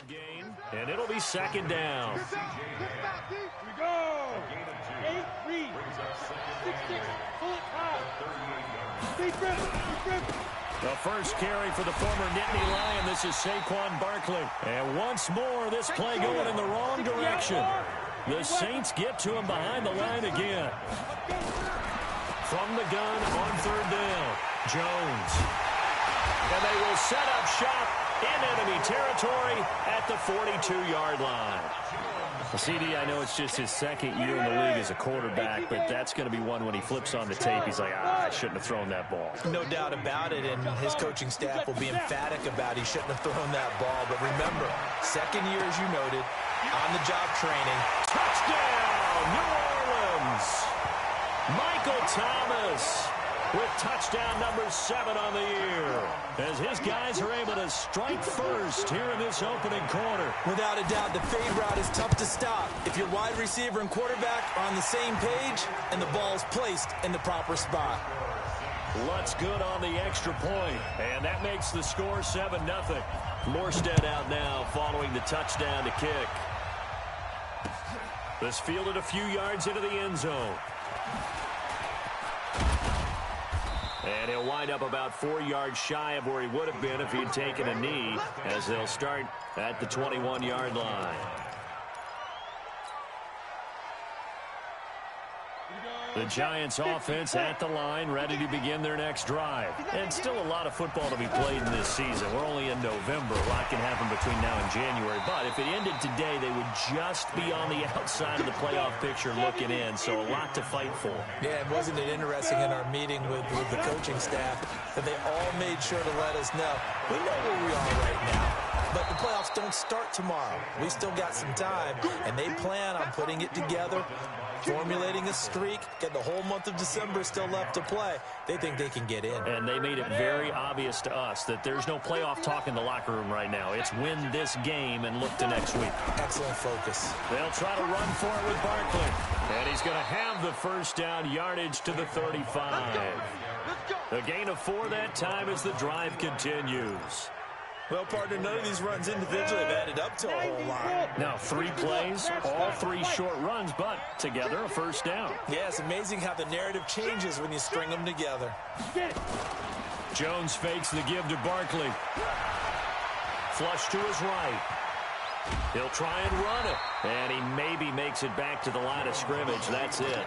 gain, and it'll be second down. Here we go. 8-3. 6-6. Pull it high. Deep rip. The first carry for the former Nittany Lion. This is Saquon Barkley. And once more, this play going in the wrong direction. The Saints get to him behind the line again. From the gun on third down, Jones. And they will set up shop in enemy territory at the 42-yard line. CD, I know it's just his second year in the league as a quarterback, but that's going to be one when he flips on the tape. He's like, I shouldn't have thrown that ball. No doubt about it, and his coaching staff will be emphatic about he shouldn't have thrown that ball. But remember, second year, as you noted, on-the-job training. Touchdown, New Orleans! Michael Thomas with touchdown number 7 on the year, as his guys are able to strike first here in this opening quarter. Without a doubt, the fade route is tough to stop if your wide receiver and quarterback are on the same page and the ball is placed in the proper spot. Lutz good on the extra point, and that makes the score 7-0. Morstead out now following the touchdown to kick. This fielded a few yards into the end zone. And he'll wind up about 4 yards shy of where he would have been if he had taken a knee, as they'll start at the 21-yard line. The Giants offense at the line, ready to begin their next drive. And still a lot of football to be played in this season. We're only in November. A lot can happen between now and January. But if it ended today, they would just be on the outside of the playoff picture looking in. So a lot to fight for. Yeah, and wasn't it interesting in our meeting with the coaching staff that they all made sure to let us know, we know where we are right now, but the playoffs don't start tomorrow. We still got some time, and they plan on putting it together, formulating a streak, get the whole month of December still left to play. They think they can get in. And they made it very obvious to us that there's no playoff talk in the locker room right now. It's win this game and look to next week. Excellent focus. They'll try to run for it with Barkley. And he's going to have the first down yardage to the 35. A gain of 4 that time as the drive continues. Well, partner, none of these runs individually have added up to a whole lot. Now, 3 plays, all 3 short runs, but together a first down. Yeah, it's amazing how the narrative changes when you string them together. Jones fakes the give to Barkley. Flush to his right. He'll try and run it. And he maybe makes it back to the line of scrimmage. That's it.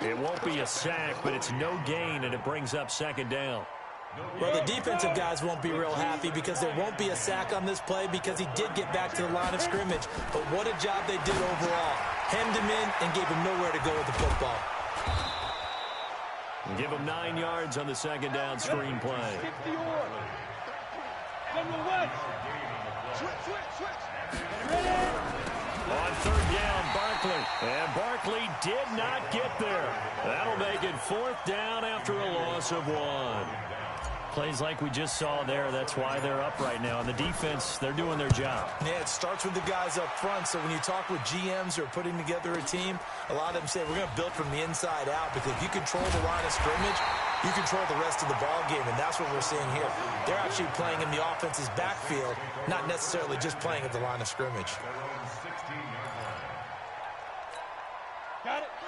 It won't be a sack, but it's no gain, and it brings up second down. Well, the defensive guys won't be real happy because there won't be a sack on this play because he did get back to the line of scrimmage. But what a job they did overall. Hemmed him in and gave him nowhere to go with the football. Give him 9 yards on the second down screen play. On third down, Barkley. And Barkley did not get there. That'll make it 4th down after a loss of 1. Plays like we just saw there, that's why they're up right now. And the defense, they're doing their job. Yeah, it starts with the guys up front. So when you talk with GMs who are putting together a team, a lot of them say, we're going to build from the inside out. Because if you control the line of scrimmage, you control the rest of the ball game. And that's what we're seeing here. They're actually playing in the offense's backfield, not necessarily just playing at the line of scrimmage.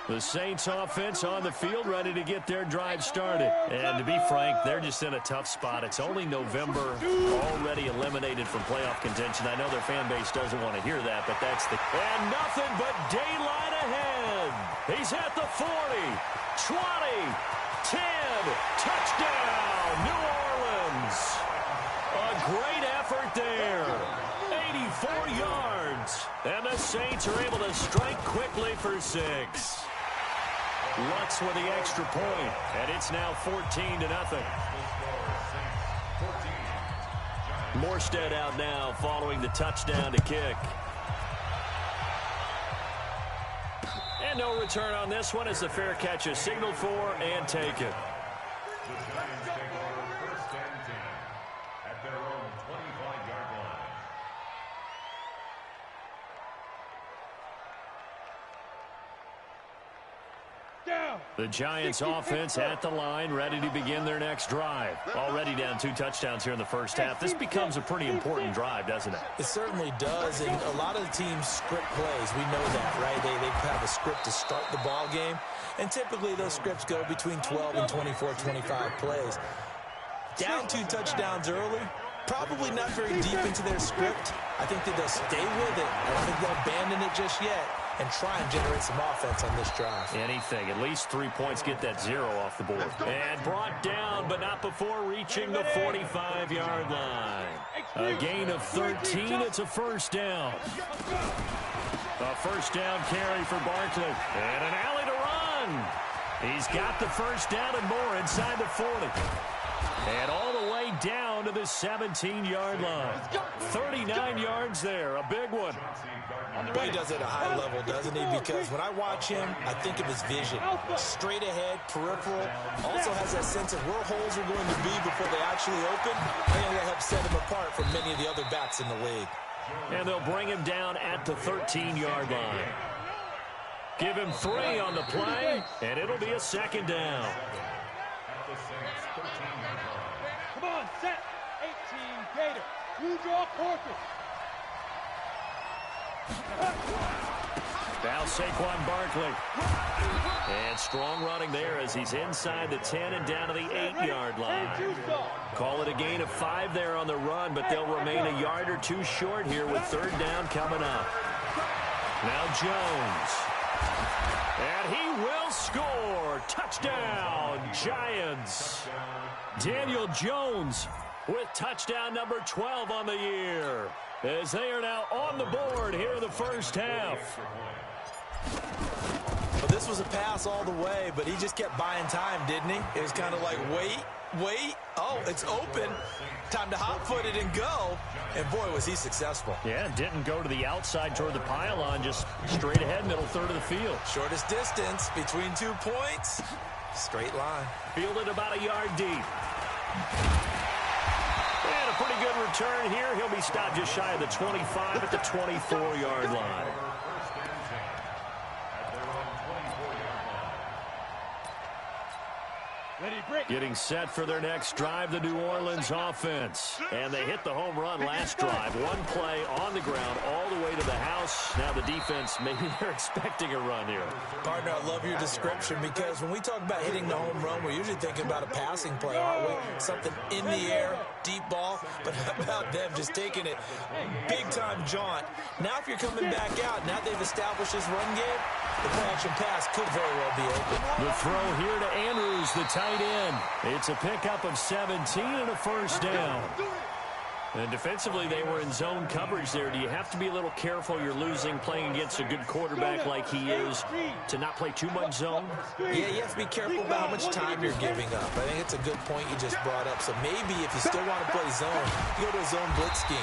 The Saints offense on the field ready to get their drive started. And to be frank, they're just in a tough spot. It's only November, already eliminated from playoff contention. I know their fan base doesn't want to hear that, but that's the... And nothing but daylight ahead. He's at the 40, 20, 10, touchdown, New Orleans. A great effort there. 84 yards. And the Saints are able to strike quickly for 6. Lutz with the extra point, and it's now 14-0. Morstead out now following the touchdown to kick. And no return on this one as the fair catch is signaled for and taken. down. The Giants offense at the line, ready to begin their next drive. Already down 2 touchdowns here in the first half. This becomes a pretty important drive, doesn't it? It certainly does, and a lot of the teams script plays. We know that, right? They have a script to start the ball game, and typically those scripts go between 12 and 24, 25 plays. Down 2 touchdowns early, probably not very deep into their script. I think that they'll stay with it. I don't think they'll abandon it just yet and try and generate some offense on this drive. Anything. At least 3 points, get that 0 off the board. And brought down, but not before reaching the 45-yard line. A gain of 13. It's a first down. A first down carry for Barkley. And an alley to run. He's got the first down and more inside the 40. And all the way down to the 17-yard line. 39 yards there. A big one. Well, he does it at a high level, doesn't he? Because when I watch him, I think of his vision. Straight ahead, peripheral. Also has that sense of where holes are going to be before they actually open. I think that helps set him apart from many of the other backs in the league. And they'll bring him down at the 13-yard line. Give him 3 on the play, and it'll be a second down. Come on, set. 18 Gator. You draw quarter. Now Saquon Barkley. And strong running there as he's inside the 10 and down to the 8-yard line. Call it a gain of 5 there on the run, but they'll remain a yard or 2 short here with third down coming up. Now Jones. And he will score. Touchdown, Giants. Daniel Jones with touchdown number 12 on the year, as they are now on the board here in the first half. Well, this was a pass all the way, but he just kept buying time, didn't he? It was kind of like, wait. Oh, it's open. Time to hot-foot it and go. And, boy, was he successful. Yeah, didn't go to the outside toward the pylon, just straight ahead, middle third of the field. Shortest distance between 2 points. Straight line. Fielded about a yard deep. And a pretty good return here. He'll be stopped just shy of the 25 at the 24-yard line. Getting set for their next drive, the New Orleans offense. And they hit the home run last drive. 1 play on the ground all the way to the house. Now the defense, maybe they're expecting a run here. Partner, I love your description because when we talk about hitting the home run, we're usually thinking about a passing play, aren't we? Something in the air, deep ball. But how about them just taking it big-time jaunt? Now if you're coming back out, now they've established this run game, the play-action pass could very well be open. The throw here to Andrews, the tight end. It's a pickup of 17 and a first down. And defensively, they were in zone coverage there. Do you have to be a little careful you're losing playing against a good quarterback like he is to not play too much zone? Yeah, you have to be careful about how much time you're giving up. I think it's a good point you just brought up. So maybe if you still want to play zone, you go to a zone blitz scheme.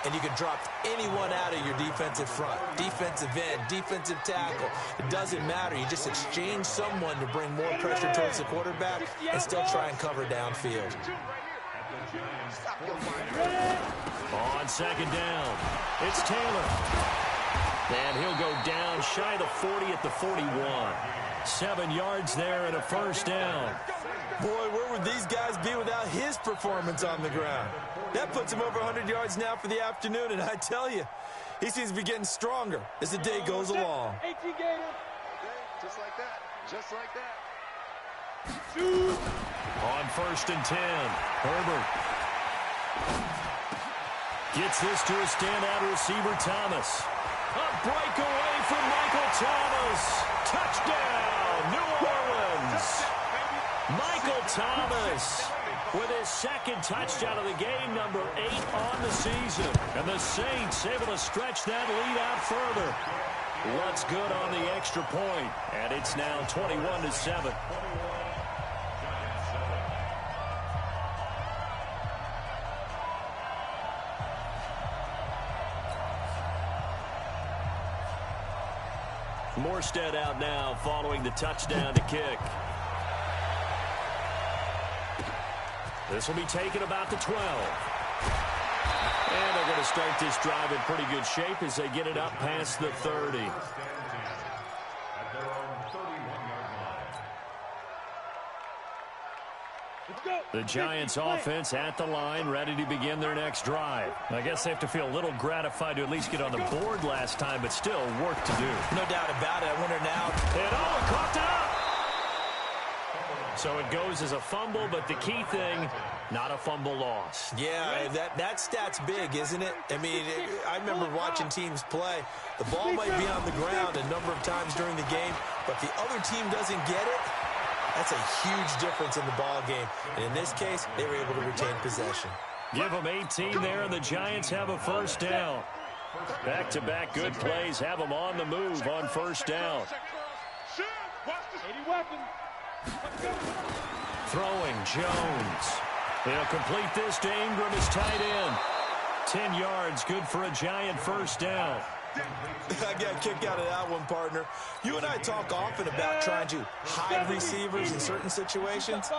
And you can drop anyone out of your defensive front. Defensive end, defensive tackle. It doesn't matter. You just exchange someone to bring more pressure towards the quarterback and still try and cover downfield. On second down, it's Taylor. And he'll go down shy of the 40 at the 41. 7 yards there and a first down. Boy, where would these guys be without his performance on the ground? That puts him over 100 yards now for the afternoon, and I tell you, he seems to be getting stronger as the day goes along. 18 Gator. Just like that. Just like that. On first and 10, Herbert gets this to a standout receiver, Thomas. A breakaway from Michael Thomas. Touchdown, New Orleans. Michael Thomas with his second touchdown of the game, number 8 on the season. And the Saints able to stretch that lead out further. What's good on the extra point, and it's now 21-7. Morstead out now following the touchdown to kick. This will be taken about the 12. And they're going to start this drive in pretty good shape as they get it up past the 30. The Giants offense at the line, ready to begin their next drive. I guess they have to feel a little gratified to at least get on the board last time, but still work to do. No doubt about it. I wonder now. Coughed it up. So it goes as a fumble, but the key thing, not a fumble loss. Yeah, that stat's big, isn't it? I mean, I remember watching teams play. The ball might be on the ground a number of times during the game, but the other team doesn't get it. That's a huge difference in the ball game. And in this case, they were able to retain possession. Give them 18 there, and the Giants have a first down. Back-to-back good plays have them on the move on first down. 80 weapons. Throwing Jones. They'll complete this to Ingram, his tight end. 10 yards, good for a Giant first down. I got a kick out of that one, partner. You and I talk often about trying to hide receivers in certain situations,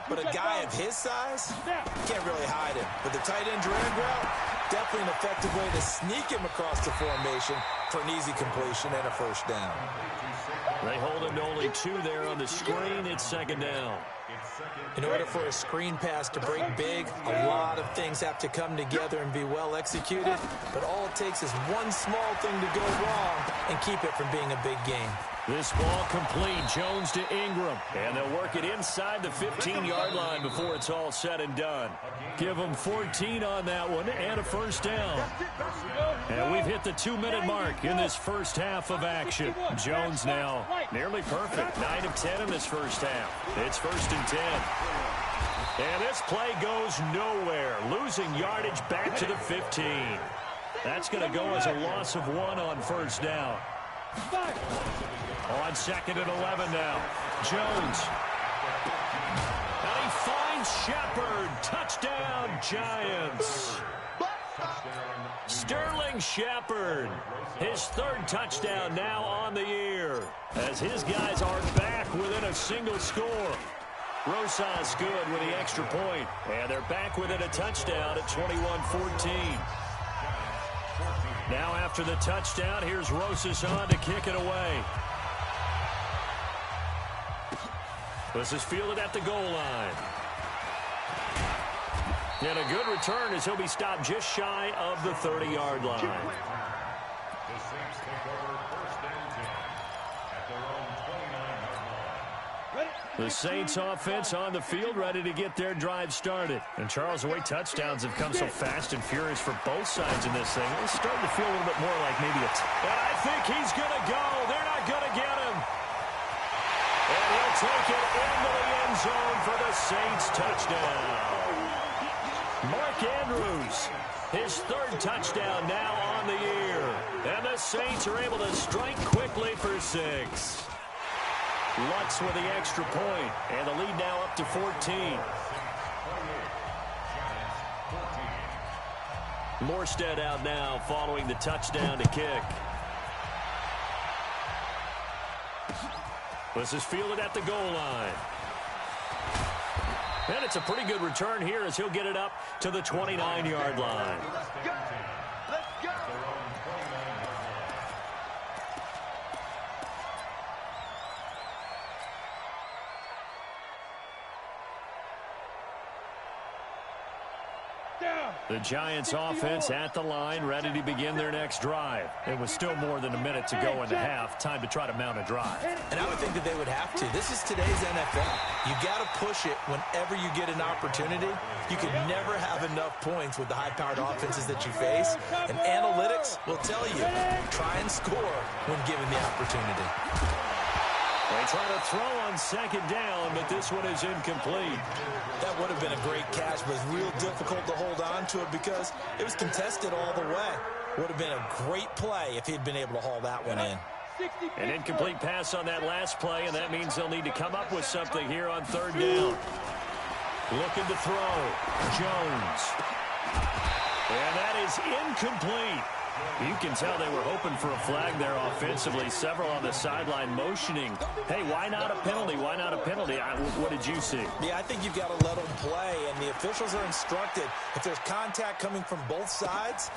but a guy of his size, you can't really hide him. But the tight end drag route, definitely an effective way to sneak him across the formation for an easy completion and a first down. They hold him to only 2 there on the screen. It's second down. In order for a screen pass to break big, a lot of things have to come together and be well executed. But all it takes is one small thing to go wrong and keep it from being a big game. This ball complete. Jones to Ingram. And they'll work it inside the 15-yard line before it's all said and done. Give them 14 on that one and a first down. And we've hit the 2-minute mark in this first half of action. Jones now nearly perfect. 9 of 10 in this first half. It's first and 10. And this play goes nowhere. Losing yardage back to the 15. That's going to go as a loss of 1 on first down. On second and 11 now. Jones. And he finds Shepard. Touchdown, Giants. Sterling Shepard. His 3rd touchdown now on the year, as his guys are back within a single score. Rosas good with the extra point, and they're back within a touchdown at 21-14. Now after the touchdown, here's Rosas on to kick it away. This is fielded at the goal line. And a good return as he'll be stopped just shy of the 30-yard line. The Saints offense on the field, ready to get their drive started. And Charles, the way touchdowns have come so fast and furious for both sides in this thing, it's starting to feel a little bit more like maybe it's... And I think he's going to go. They're not going to get him. And he'll take it into the end zone for the Saints touchdown. Mark Andrews, his 3rd touchdown now on the year. And the Saints are able to strike quickly for 6. Lutz with the extra point, and the lead now up to 14. Morstead out now following the touchdown to kick. This is fielded at the goal line. And it's a pretty good return here as he'll get it up to the 29-yard line. Let's go. The Giants offense at the line, ready to begin their next drive. It was still more than a minute to go in the half. Time to try to mount a drive. And I would think that they would have to. This is today's NFL. You got to push it whenever you get an opportunity. You can never have enough points with the high-powered offenses that you face. And analytics will tell you, try and score when given the opportunity. They try to throw on second down, but this one is incomplete. That would have been a great catch, but it's real difficult to hold on to it because it was contested all the way. Would have been a great play if he'd been able to haul that one in. An incomplete pass on that last play, and that means they'll need to come up with something here on 3rd down. Looking to throw. Jones. And that is incomplete. You can tell they were hoping for a flag there offensively. Several on the sideline motioning, hey, why not a penalty? Why not a penalty? What did you see? Yeah, I think you've got to let them play, and the officials are instructed. If there's contact coming from both sides,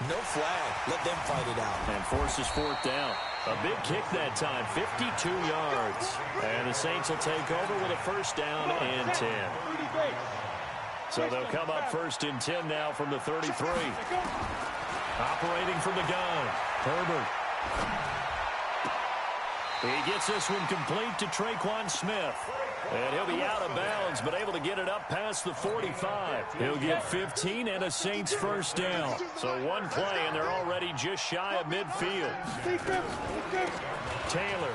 no flag. Let them fight it out. And forces fourth down. A big kick that time, 52 yards. And the Saints will take over with a first down and 10. So they'll come up first and 10 now from the 33. Operating from the gun, Herbert. He gets this one complete to Traquan Smith. And he'll be out of bounds, but able to get it up past the 45. He'll get 15 and a Saints first down. So one play, and they're already just shy of midfield. Taylor.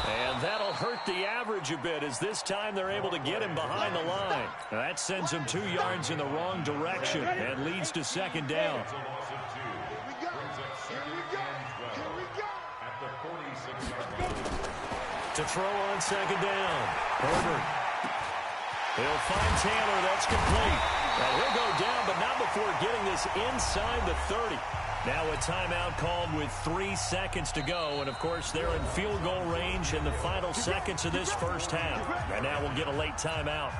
And that'll hurt the average a bit, as this time they're able to get him behind the line. That sends him 2 yards in the wrong direction and leads to second down. To throw on second down, Herbert. He'll find Taylor. That's complete. And he'll go down, but not before getting this inside the 30. Now a timeout called with 3 seconds to go. And, of course, they're in field goal range in the final seconds of this first half. And now we'll get a late timeout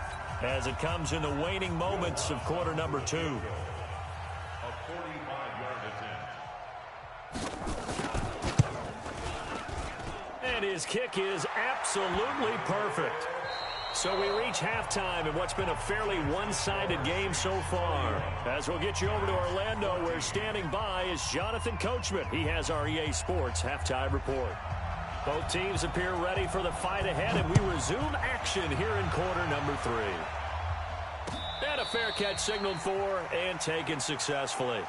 as it comes in the waning moments of quarter number 2. And his kick is absolutely perfect. So we reach halftime in what's been a fairly one-sided game so far. As we'll get you over to Orlando, where standing by is Jonathan Coachman. He has our EA Sports halftime report. Both teams appear ready for the fight ahead, and we resume action here in quarter number 3. And a fair catch signaled for and taken successfully.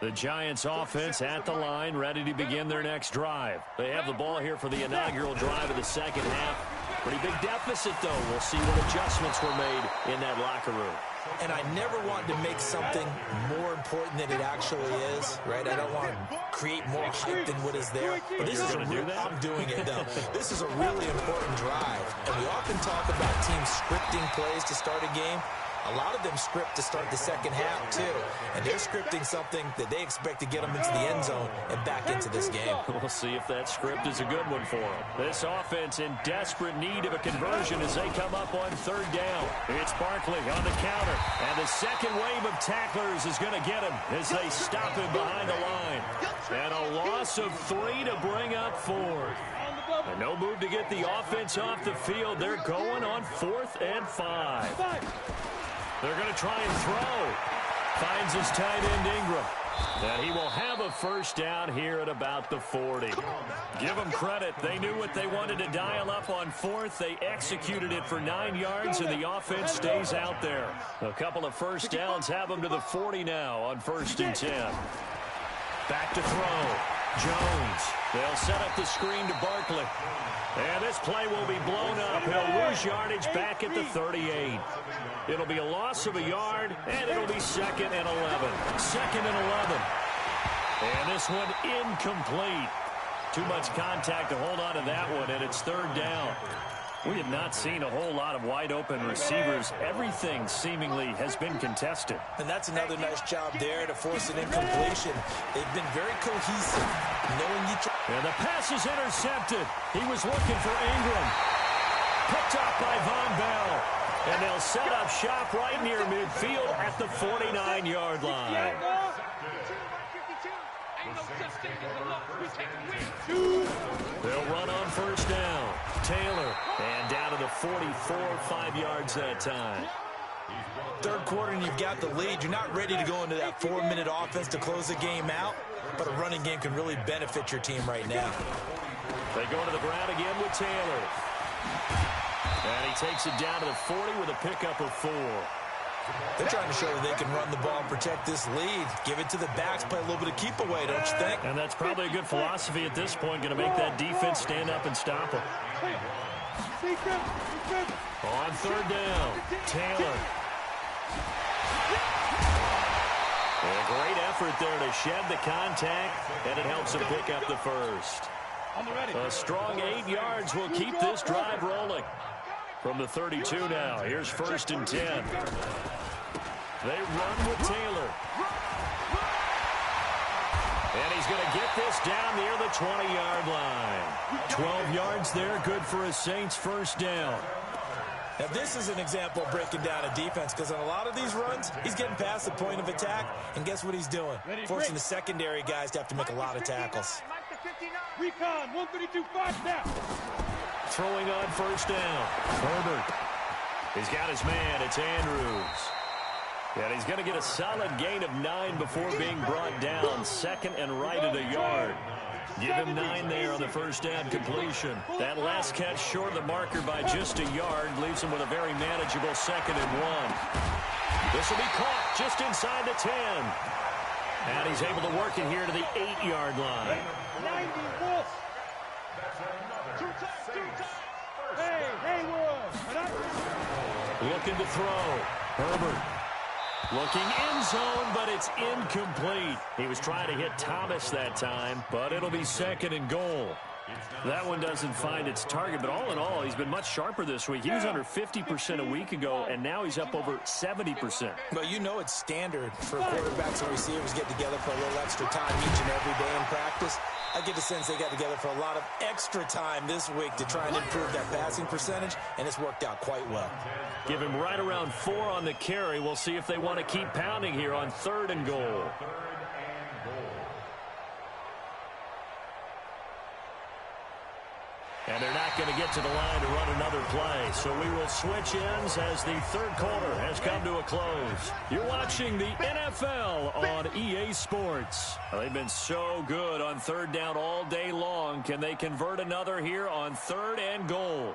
The Giants offense at the line, ready to begin their next drive. They have the ball here for the inaugural drive of the second half. Pretty big deficit, though. We'll see what adjustments were made in that locker room. And I never want to make something more important than it actually is, right? I don't want to create more hype than what is there. But this is I'm doing it, though. This is a really important drive. And we often talk about teams scripting plays to start a game. A lot of them script to start the second half, too. And they're scripting something that they expect to get them into the end zone and back into this game. We'll see if that script is a good one for them. This offense in desperate need of a conversion as they come up on third down. It's Barkley on the counter. And the second wave of tacklers is going to get him as they stop him behind the line. And a loss of 3 to bring up fourth. And no move to get the offense off the field. They're going on 4th and 5. They're going to try and throw. Finds his tight end, Ingram. And he will have a first down here at about the 40. Give them credit. They knew what they wanted to dial up on 4th. They executed it for 9 yards, and the offense stays out there. A couple of first downs have them to the 40 now on 1st and 10. Back to throw. Jones. They'll set up the screen to Barkley. And this play will be blown up. He'll lose yardage back at the 38. It'll be a loss of a yard, and it'll be 2nd and 11. 2nd and 11. And this one incomplete. Too much contact to hold on to that one, and it's 3rd down. We have not seen a whole lot of wide-open receivers. Everything seemingly has been contested. And that's another nice job there to force an incompletion. They've been very cohesive, knowing each other. And the pass is intercepted. He was looking for Ingram. Picked up by Von Bell. And they'll set up shop right near midfield at the 49-yard line. They'll run on first down. Taylor. And down to the 44, 5 yards that time. Third quarter and you've got the lead. You're not ready to go into that 4-minute offense to close the game out, but a running game can really benefit your team right now. They go to the ground again with Taylor. And he takes it down to the 40 with a pickup of 4. They're trying to show that they can run the ball and protect this lead. Give it to the backs, play a little bit of keep away, don't you think? And that's probably a good philosophy at this point, going to make that defense stand up and stop them. On 3rd down, Taylor. A great effort there to shed the contact, and it helps him pick up the first. On the ready. A strong 8 yards will keep this drive rolling. From the 32 now, here's 1st and 10. They run with Taylor. And he's going to get this down near the 20-yard line. 12 yards there, good for a Saints first down. Now, this is an example of breaking down a defense, because on a lot of these runs, he's getting past the point of attack, and guess what he's doing? Forcing the secondary guys to have to make a lot of tackles. Recon, 132, 5 now. Throwing on first down. Herbert. He's got his man. It's Andrews. And he's going to get a solid gain of 9 before being brought down. 2nd and right at a yard. Give him 9 there on the first down completion. That last catch short of the marker by just a yard leaves him with a very manageable 2nd and 1. This will be caught just inside the 10. And he's able to work it here to the 8-yard line. 90 Wolf. Two times. Hey, Haywood. Looking to throw. Herbert. Looking end zone, but it's incomplete. He was trying to hit Thomas that time, but it'll be 2nd and goal. That one doesn't find its target, but all in all, he's been much sharper this week. He was under 50% a week ago, and now he's up over 70%. But you know it's standard for quarterbacks and receivers get together for a little extra time each and every day in practice. I get the sense they got together for a lot of extra time this week to try and improve that passing percentage, and it's worked out quite well. Give him right around 4 on the carry. We'll see if they want to keep pounding here on 3rd and goal. And they're not going to get to the line to run another play. So we will switch ends as the 3rd quarter has come to a close. You're watching the NFL on EA Sports. They've been so good on 3rd down all day long. Can they convert another here on 3rd and goal?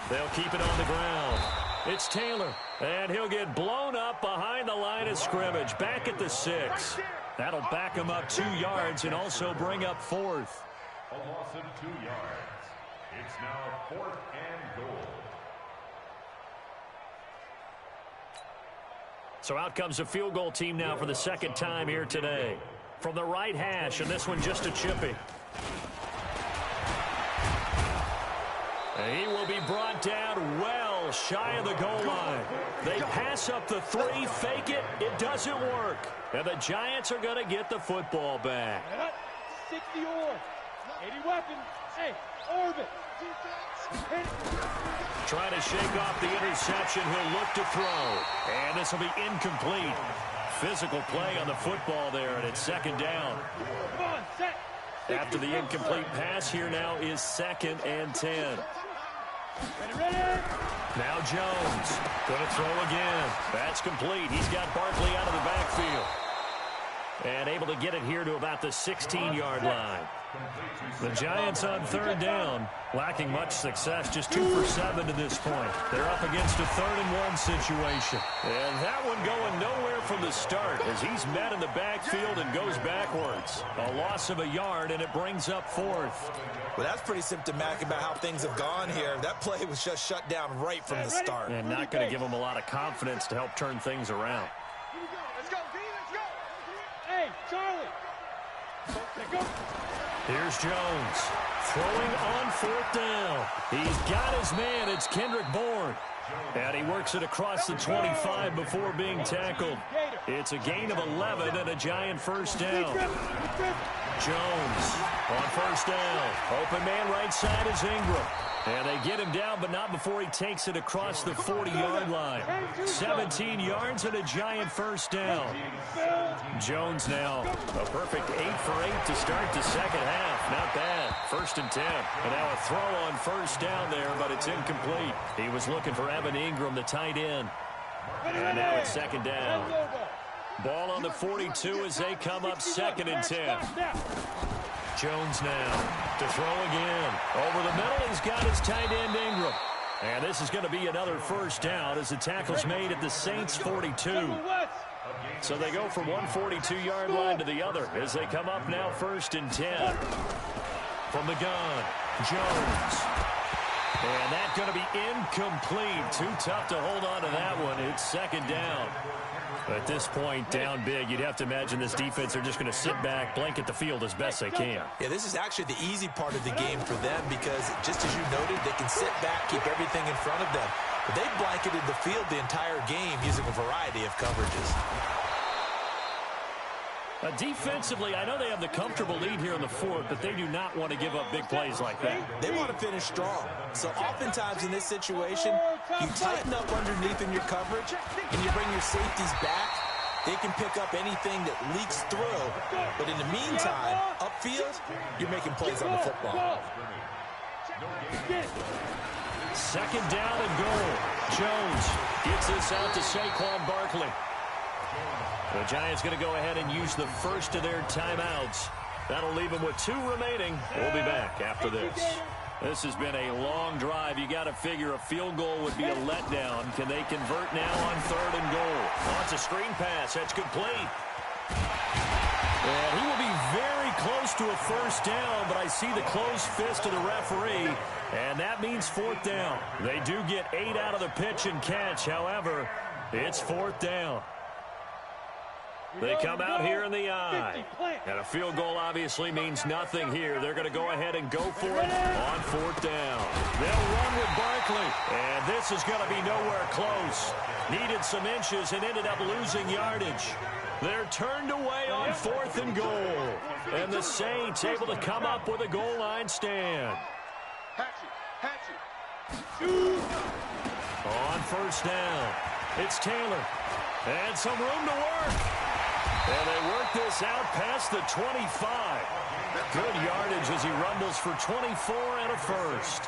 They'll keep it on the ground. It's Taylor. And he'll get blown up behind the line of scrimmage. Back at the 6. That'll back him up 2 yards and also bring up 4th. A loss of 2 yards. It's now 4th and goal. So out comes the field goal team now for the 2nd time here today. From the right hash, and this one just a chippy. And he will be brought down well shy of the goal line. They pass up the 3, fake it. It doesn't work. And the Giants are going to get the football back. 60 or 80 weapons. Hey, orbit. Trying to shake off the interception. He'll look to throw. And this will be incomplete. Physical play on the football there, and it's 2nd down. Come on, set. After the incomplete pass, here now is 2nd and 10. Ready. Now Jones going to throw again. That's complete. He's got Barkley out of the backfield. And able to get it here to about the 16-yard line. The Giants on 3rd down, lacking much success, just 2 for 7 to this point. They're up against a 3rd and 1 situation. And that one going nowhere from the start as he's met in the backfield and goes backwards. A loss of a yard, and it brings up 4th. Well, that's pretty symptomatic about how things have gone here. That play was just shut down right from the start. And not going to give him a lot of confidence to help turn things around. Let's go, D, let's go. Hey, Charlie. Go. Here's Jones throwing on 4th down. He's got his man. It's Kendrick Bourne. And he works it across the 25 before being tackled. It's a gain of 11 and a Giant first down. Jones on 1st down. Open man right side is Ingram. And they get him down, but not before he takes it across the 40-yard line. 17 yards and a Giant first down. Jones now a perfect 8 for 8 to start the 2nd half. Not bad. 1st and 10. And now a throw on 1st down there, but it's incomplete. He was looking for Evan Ingram, the tight end. And now it's 2nd down. Ball on the 42 as they come up 2nd and 10. Jones now to throw again. Over the middle, he's got his tight end Ingram. And this is going to be another first down as the tackle's made at the Saints 42. So they go from one 42-yard line to the other as they come up now 1st and 10. From the gun, Jones. And that's going to be incomplete. Too tough to hold on to that one. It's 2nd down. At this point, down big, you'd have to imagine this defense are just going to sit back, blanket the field as best they can. Yeah, this is actually the easy part of the game for them because, just as you noted, they can sit back, keep everything in front of them. But they've blanketed the field the entire game using a variety of coverages. Defensively, I know they have the comfortable lead here in the fourth, but they do not want to give up big plays like that. They want to finish strong. So oftentimes in this situation, you tighten up underneath in your coverage, and you bring your safeties back. They can pick up anything that leaks through. But in the meantime, upfield, you're making plays on the football. Second down and goal. Jones gets this out to Saquon Barkley. The Giants going to go ahead and use the first of their timeouts. That'll leave them with 2 remaining. We'll be back after this. This has been a long drive. You got to figure a field goal would be a letdown. Can they convert now on 3rd and goal? Oh, it's a screen pass. That's complete. And he will be very close to a first down, but I see the closed fist of the referee, and that means 4th down. They do get 8 out of the pitch and catch. However, it's 4th down. They come out here in the eye. And a field goal obviously means nothing here. They're going to go ahead and go for it on 4th down. They'll run with Barkley. And this is going to be nowhere close. Needed some inches and ended up losing yardage. They're turned away on 4th and goal. And the Saints able to come up with a goal line stand. On 1st down, it's Taylor. And some room to work. And they work this out past the 25. Good yardage as he rumbles for 24 and a first.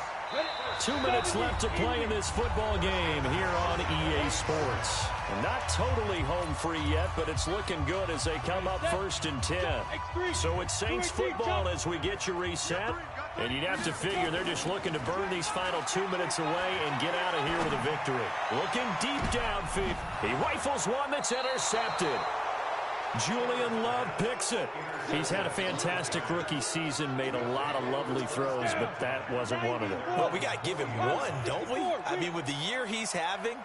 2 minutes left to play in this football game here on EA Sports. Not totally home free yet, but it's looking good as they come up 1st and 10. So it's Saints football as we get you reset. And you'd have to figure they're just looking to burn these final 2 minutes away and get out of here with a victory. Looking deep downfield. He rifles one that's intercepted. Julian Love picks it. He's had a fantastic rookie season, made a lot of lovely throws, but that wasn't one of them. Well, we got to give him one, don't we? I mean, with the year he's having,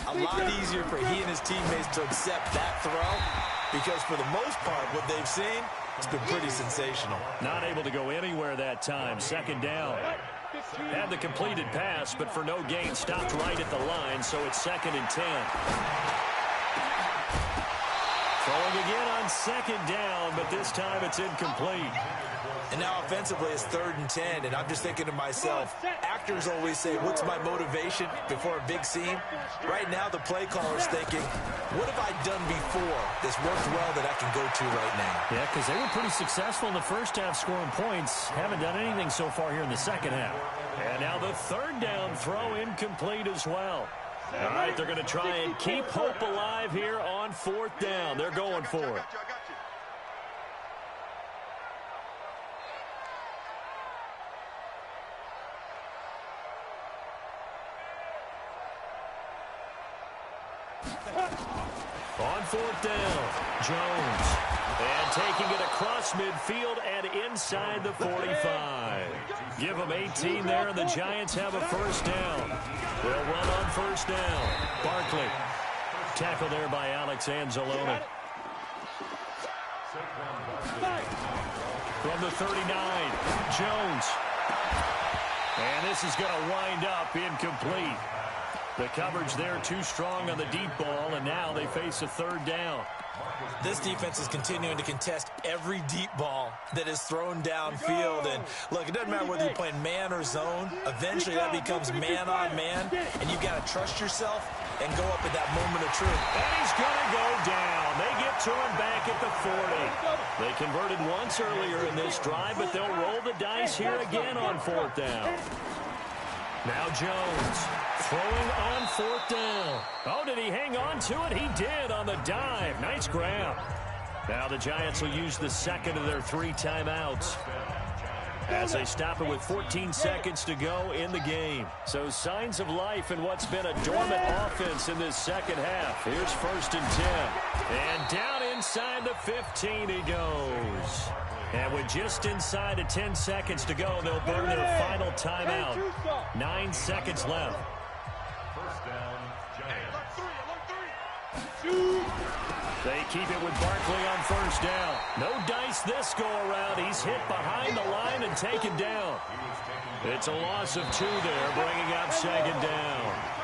a lot easier for he and his teammates to accept that throw because for the most part, what they've seen, it's been pretty sensational. Not able to go anywhere that time. 2nd down. Had the completed pass, but for no gain, stopped right at the line, so it's 2nd and 10. Throwing again on 2nd down, but this time it's incomplete. And now offensively it's 3rd and 10, and I'm just thinking to myself, actors always say, what's my motivation before a big scene? Right now the play caller's thinking, what have I done before that's worked well that I can go to right now? Yeah, because they were pretty successful in the first half scoring points. Haven't done anything so far here in the second half. And now the 3rd down throw incomplete as well. All right, they're going to try and keep hope alive here on 4th down. They're going for it. On 4th down, Jones. And taking it across midfield and inside the 45. Give them 18 there, and the Giants have a first down. They'll run on 1st down. Barkley. Tackle there by Alex Anzalone. From the 39, Jones. And this is going to wind up incomplete. The coverage there too strong on the deep ball, and now they face a 3rd down. This defense is continuing to contest every deep ball that is thrown downfield. And look, it doesn't matter whether you're playing man or zone. Eventually that becomes man on man, and you've got to trust yourself and go up at that moment of truth. And he's going to go down. They get to him back at the 40. They converted once earlier in this drive, but they'll roll the dice here again on 4th down. Now Jones throwing on 4th down. Oh, did he hang on to it? He did on the dive. Nice grab. Now the Giants will use the 2nd of their 3 timeouts as they stop it with 14 seconds to go in the game. So signs of life in what's been a dormant offense in this second half. Here's 1st and 10. And down inside the 15 he goes. And with just inside of 10 seconds to go, they'll burn their final timeout. 9 seconds left. First down, Giants. They keep it with Barkley on first down. No dice this go-around. He's hit behind the line and taken down. It's a loss of 2 there, bringing up second down.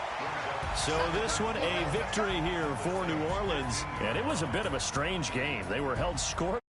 So this one, a victory here for New Orleans. And it was a bit of a strange game. They were held scoreless.